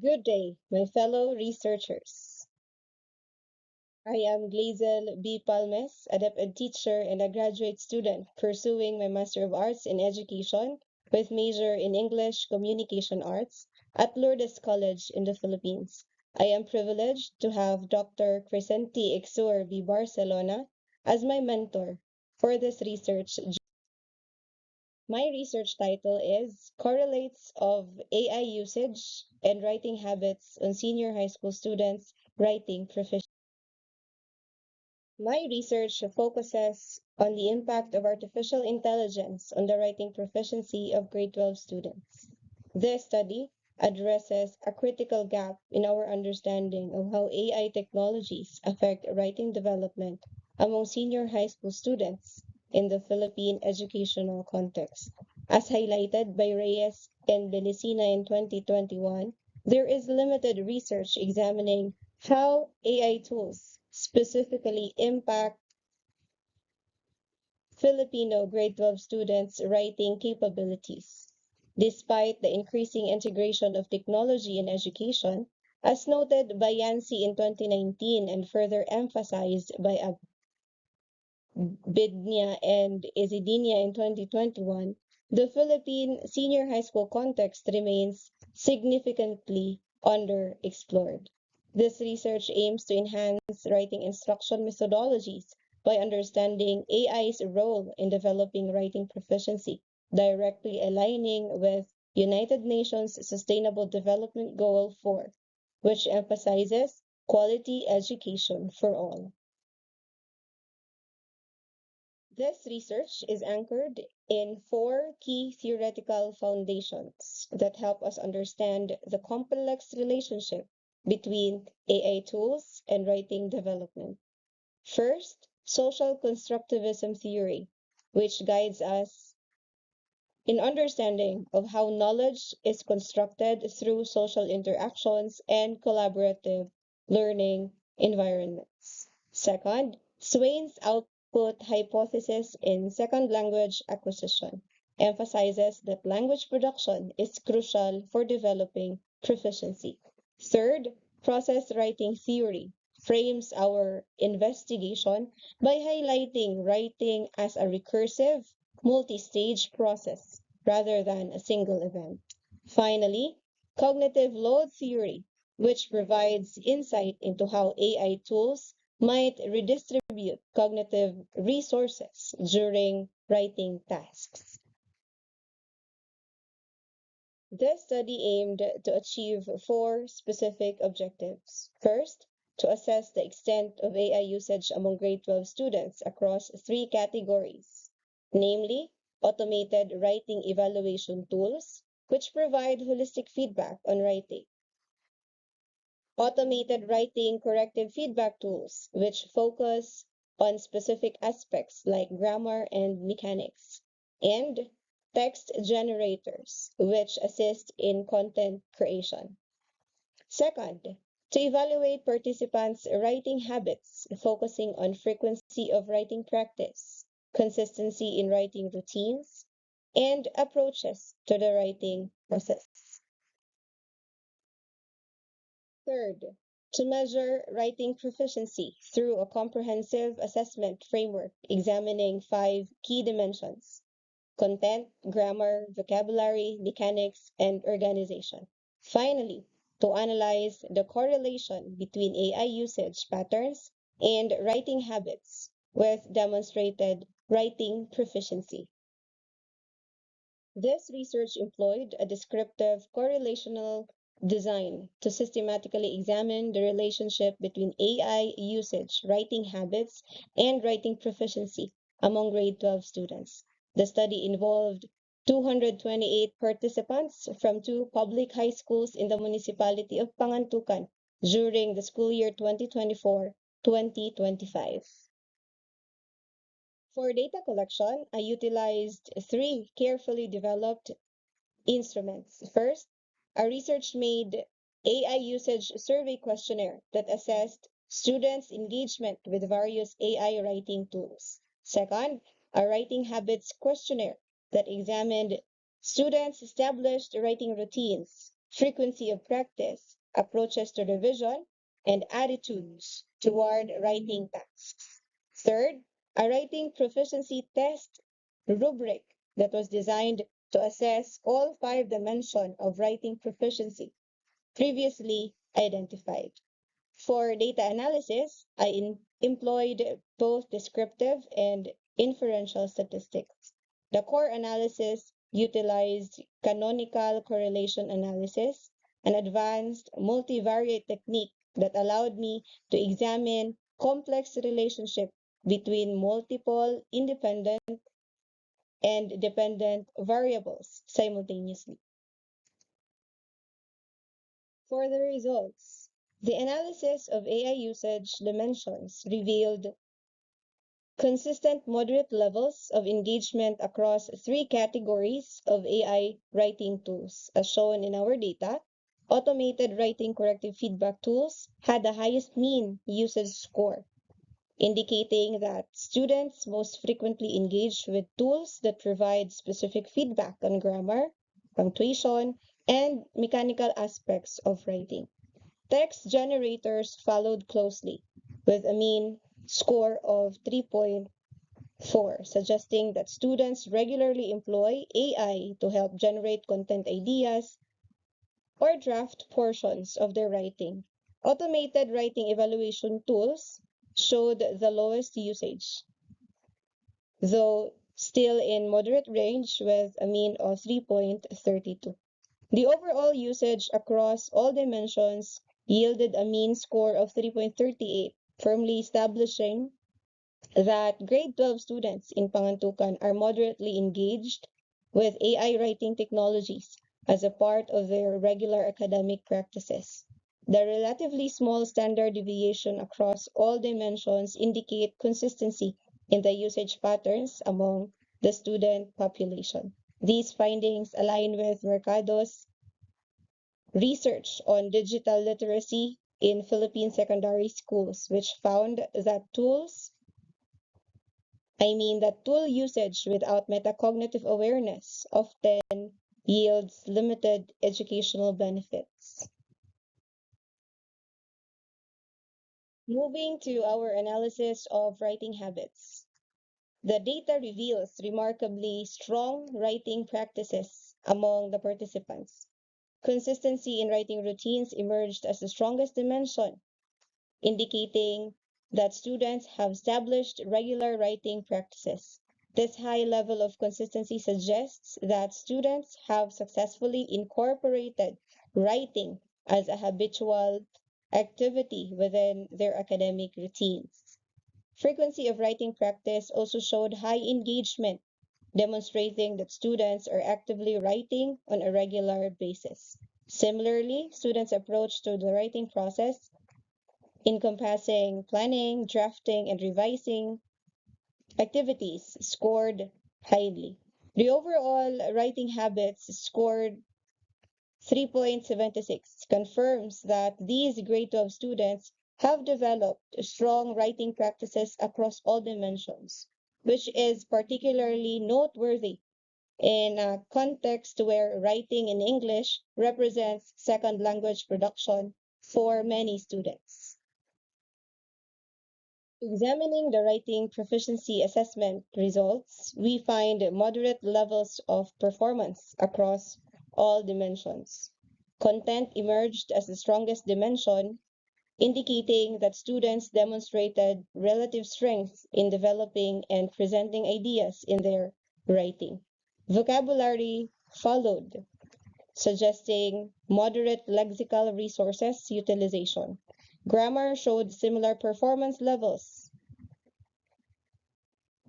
Good day, my fellow researchers. I am Glazel B. Palmes, a DepEd teacher and a graduate student pursuing my Master of Arts in Education with major in English Communication Arts at Lourdes College in the Philippines. I am privileged to have Dr. Crescenti Exur B. Barcelona as my mentor for this research. My research title is Correlates of AI Usage and Writing Habits on Senior High School Students' Writing Proficiency. My research focuses on the impact of artificial intelligence on the writing proficiency of grade 12 students. This study addresses a critical gap in our understanding of how AI technologies affect writing development among senior high school students in the Philippine educational context. As highlighted by Reyes and Belicina in 2021, there is limited research examining how AI tools specifically impact Filipino grade 12 students' writing capabilities. Despite the increasing integration of technology in education, as noted by Yancey in 2019 and further emphasized by Bidnia and Isidinia in 2021, the Philippine senior high school context remains significantly underexplored. This research aims to enhance writing instruction methodologies by understanding AI's role in developing writing proficiency, directly aligning with United Nations Sustainable Development Goal 4, which emphasizes quality education for all. This research is anchored in four key theoretical foundations that help us understand the complex relationship between AI tools and writing development. First, social constructivism theory, which guides us in understanding of how knowledge is constructed through social interactions and collaborative learning environments. Second, Swain's output hypothesis in second language acquisition emphasizes that language production is crucial for developing proficiency. Third, process writing theory frames our investigation by highlighting writing as a recursive, multi-stage process rather than a single event. Finally, cognitive load theory, which provides insight into how AI tools might redistribute cognitive resources during writing tasks. This study aimed to achieve four specific objectives. First, to assess the extent of AI usage among grade 12 students across three categories, namely automated writing evaluation tools, which provide holistic feedback on writing, automated writing corrective feedback tools, which focus on specific aspects like grammar and mechanics, and text generators, which assist in content creation. Second, to evaluate participants' writing habits, focusing on frequency of writing practice, consistency in writing routines, and approaches to the writing process. Third, to measure writing proficiency through a comprehensive assessment framework examining five key dimensions: content, grammar, vocabulary, mechanics, and organization. Finally, to analyze the correlation between AI usage patterns and writing habits with demonstrated writing proficiency. This research employed a descriptive correlational design to systematically examine the relationship between AI usage, writing habits, and writing proficiency among grade 12 students. The study involved 228 participants from two public high schools in the municipality of Pangantucan during the school year 2024-2025. For data collection, I utilized three carefully developed instruments. First, a research-made AI usage survey questionnaire that assessed students' engagement with various AI writing tools. Second, a writing habits questionnaire that examined students' established writing routines, frequency of practice, approaches to revision, and attitudes toward writing tasks. Third, a writing proficiency test rubric that was designed to assess all five dimensions of writing proficiency previously identified. For data analysis, I employed both descriptive and inferential statistics. The core analysis utilized canonical correlation analysis, an advanced multivariate technique that allowed me to examine complex relationships between multiple independent and dependent variables simultaneously. For the results, the analysis of AI usage dimensions revealed consistent moderate levels of engagement across three categories of AI writing tools. As shown in our data, automated writing corrective feedback tools had the highest mean usage score, indicating that students most frequently engage with tools that provide specific feedback on grammar, punctuation, and mechanical aspects of writing. Text generators followed closely, with a mean score of 3.4, suggesting that students regularly employ AI to help generate content ideas or draft portions of their writing. Automated writing evaluation tools showed the lowest usage, though still in moderate range with a mean of 3.32. The overall usage across all dimensions yielded a mean score of 3.38, firmly establishing that grade 12 students in Pangantukan are moderately engaged with AI writing technologies as a part of their regular academic practices. The relatively small standard deviation across all dimensions indicate consistency in the usage patterns among the student population. These findings align with Mercado's research on digital literacy in Philippine secondary schools, which found that tool usage without metacognitive awareness often yields limited educational benefits. Moving to our analysis of writing habits. The data reveals remarkably strong writing practices among the participants. Consistency in writing routines emerged as the strongest dimension, indicating that students have established regular writing practices. This high level of consistency suggests that students have successfully incorporated writing as a habitual activity within their academic routines. Frequency of writing practice also showed high engagement, demonstrating that students are actively writing on a regular basis. Similarly, students' approach to the writing process, encompassing planning, drafting, and revising activities, scored highly. The overall writing habits scored 3.76, confirms that these grade 12 students have developed strong writing practices across all dimensions, which is particularly noteworthy in a context where writing in English represents second language production for many students. Examining the writing proficiency assessment results, we find moderate levels of performance across all dimensions. Content emerged as the strongest dimension, indicating that students demonstrated relative strength in developing and presenting ideas in their writing. Vocabulary followed, suggesting moderate lexical resources utilization. Grammar showed similar performance levels,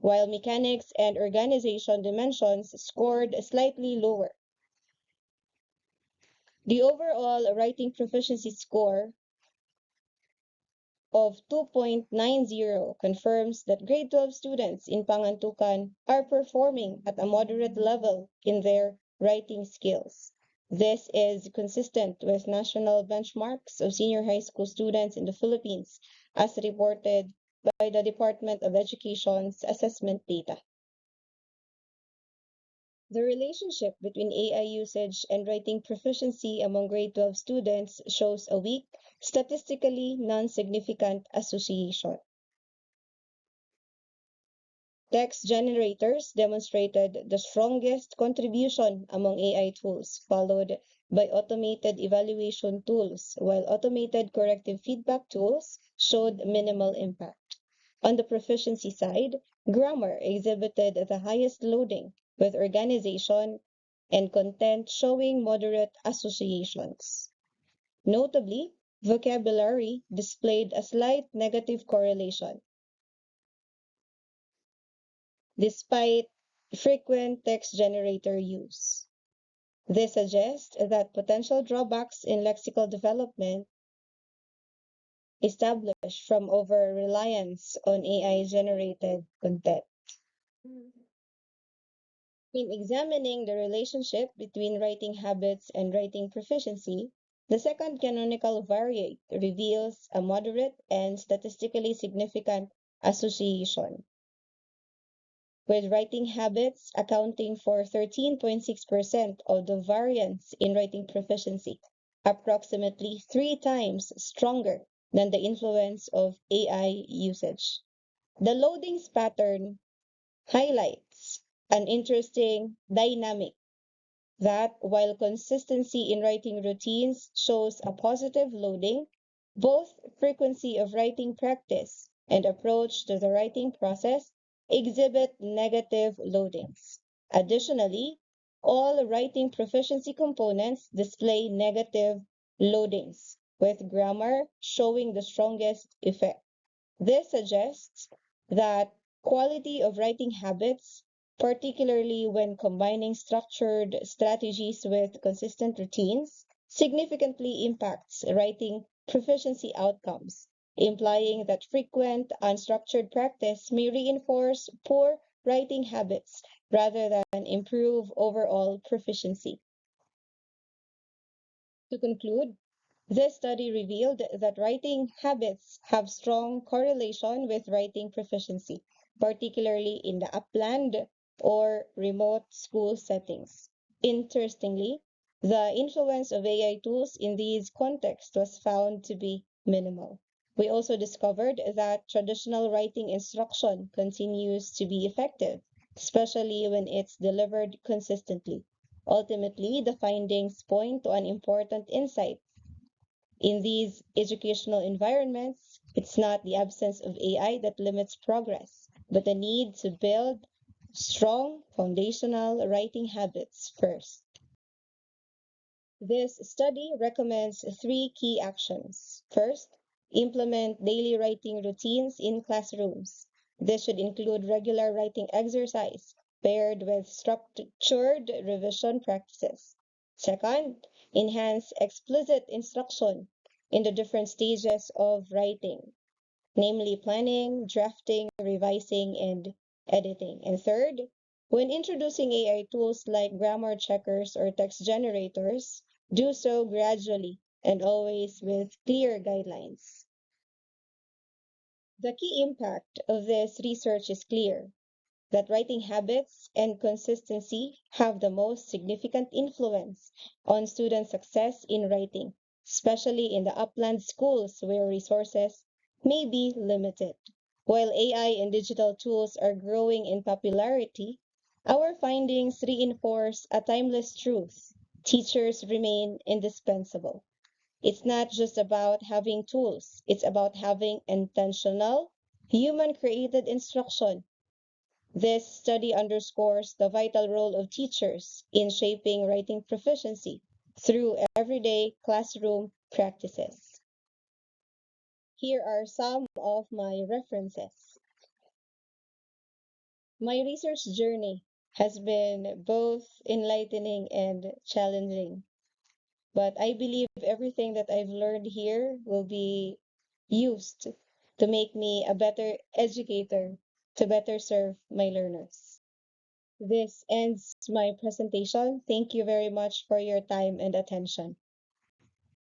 while mechanics and organization dimensions scored slightly lower. The overall writing proficiency score of 2.90 confirms that grade 12 students in Pangantukan are performing at a moderate level in their writing skills. This is consistent with national benchmarks of senior high school students in the Philippines, as reported by the Department of Education's assessment data. The relationship between AI usage and writing proficiency among grade 12 students shows a weak, statistically non-significant association. Text generators demonstrated the strongest contribution among AI tools, followed by automated evaluation tools, while automated corrective feedback tools showed minimal impact. On the proficiency side, grammar exhibited the highest loading, with organization and content showing moderate associations. Notably, vocabulary displayed a slight negative correlation, despite frequent text generator use. This suggests that potential drawbacks in lexical development established from over reliance on AI generated content. In examining the relationship between writing habits and writing proficiency, the second canonical variate reveals a moderate and statistically significant association, with writing habits accounting for 13.6% of the variance in writing proficiency, approximately 3 times stronger than the influence of AI usage. The loadings pattern highlights an interesting dynamic that, while consistency in writing routines shows a positive loading, both frequency of writing practice and approach to the writing process exhibit negative loadings. Additionally, all writing proficiency components display negative loadings, with grammar showing the strongest effect. This suggests that quality of writing habits, particularly when combining structured strategies with consistent routines, significantly impacts writing proficiency outcomes, implying that frequent unstructured practice may reinforce poor writing habits rather than improve overall proficiency. To conclude, this study revealed that writing habits have strong correlation with writing proficiency, particularly in the upland or remote school settings. Interestingly, the influence of AI tools in these contexts was found to be minimal. We also discovered that traditional writing instruction continues to be effective, especially when it's delivered consistently. Ultimately, the findings point to an important insight. In these educational environments, it's not the absence of AI that limits progress, but the need to build strong foundational writing habits first. This study recommends 3 key actions. First, implement daily writing routines in classrooms. This should include regular writing exercise paired with structured revision practices. Second, enhance explicit instruction in the different stages of writing, namely planning, drafting, revising, and editing. And third, when introducing AI tools like grammar checkers or text generators, do so gradually and always with clear guidelines. The key impact of this research is clear, that writing habits and consistency have the most significant influence on student success in writing, especially in the upland schools where resources may be limited. While AI and digital tools are growing in popularity, our findings reinforce a timeless truth. Teachers remain indispensable. It's not just about having tools, it's about having intentional, human created instruction. This study underscores the vital role of teachers in shaping writing proficiency through everyday classroom practices. Here are some of my references. My research journey has been both enlightening and challenging, but I believe everything that I've learned here will be used to make me a better educator to better serve my learners. This ends my presentation. Thank you very much for your time and attention.